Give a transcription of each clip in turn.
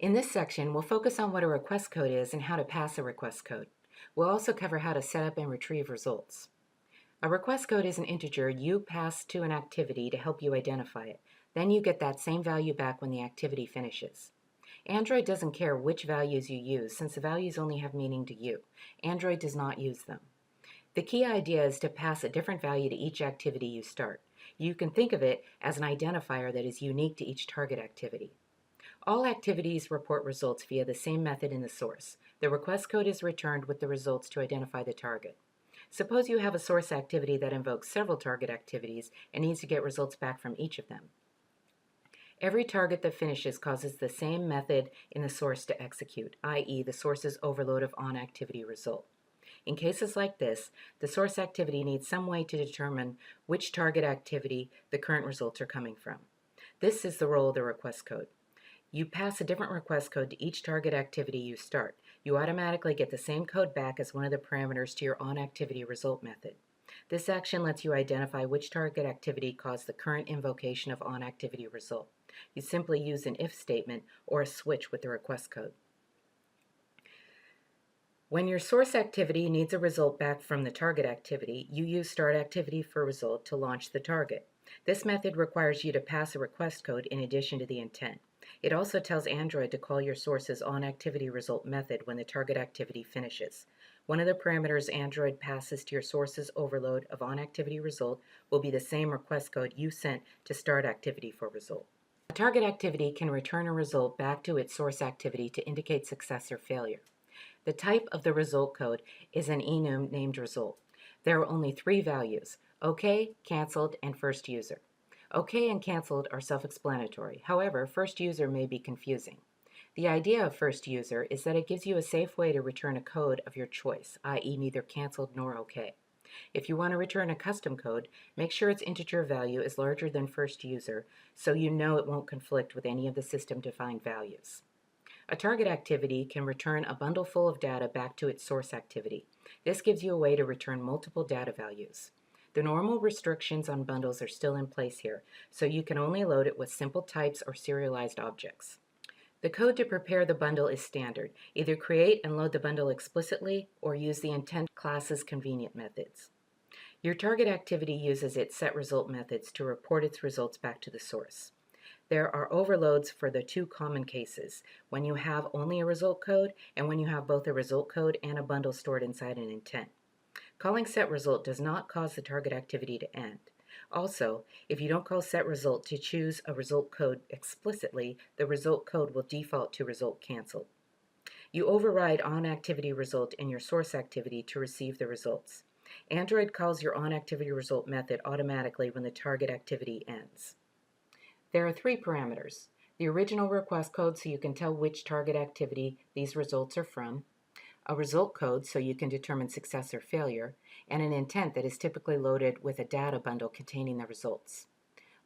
In this section, we'll focus on what a request code is and how to pass a request code. We'll also cover how to set up and retrieve results. A request code is an integer you pass to an activity to help you identify it. Then you get that same value back when the activity finishes. Android doesn't care which values you use since the values only have meaning to you. Android does not use them. The key idea is to pass a different value to each activity you start. You can think of it as an identifier that is unique to each target activity. All activities report results via the same method in the source. The request code is returned with the results to identify the target. Suppose you have a source activity that invokes several target activities and needs to get results back from each of them. Every target that finishes causes the same method in the source to execute, i.e. the source's overload of onActivity result. In cases like this, the source activity needs some way to determine which target activity the current results are coming from. This is the role of the request code. You pass a different request code to each target activity you start. You automatically get the same code back as one of the parameters to your onActivity result method. This action lets you identify which target activity caused the current invocation of onActivity result. You simply use an if statement or a switch with the request code. When your source activity needs a result back from the target activity, you use startActivity for result to launch the target. This method requires you to pass a request code in addition to the intent. It also tells Android to call your source's onActivity result method when the target activity finishes. One of the parameters Android passes to your source's overload of onActivity result will be the same request code you sent to startActivity for result. A target activity can return a result back to its source activity to indicate success or failure. The type of the result code is an enum named result. There are only three values: OK, canceled, and first user. OK and canceled are self-explanatory. However, first user may be confusing. The idea of first user is that it gives you a safe way to return a code of your choice, i.e. neither canceled nor OK. If you want to return a custom code, make sure its integer value is larger than first user so you know it won't conflict with any of the system-defined values. A target activity can return a bundle full of data back to its source activity. This gives you a way to return multiple data values. The normal restrictions on bundles are still in place here, so you can only load it with simple types or serialized objects. The code to prepare the bundle is standard. Either create and load the bundle explicitly or use the intent class's convenient methods. Your target activity uses its setResult methods to report its results back to the source. There are overloads for the two common cases, when you have only a result code and when you have both a result code and a bundle stored inside an intent. Calling setResult does not cause the target activity to end. Also, if you don't call setResult to choose a result code explicitly, the result code will default to result canceled. You override onActivity result in your source activity to receive the results. Android calls your onActivity result method automatically when the target activity ends. There are three parameters: the original request code so you can tell which target activity these results are from, a result code so you can determine success or failure, and an intent that is typically loaded with a data bundle containing the results.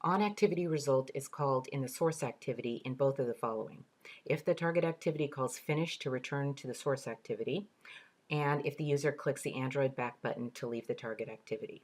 OnActivity result is called in the source activity in both of the following: if the target activity calls finish to return to the source activity, and if the user clicks the Android back button to leave the target activity.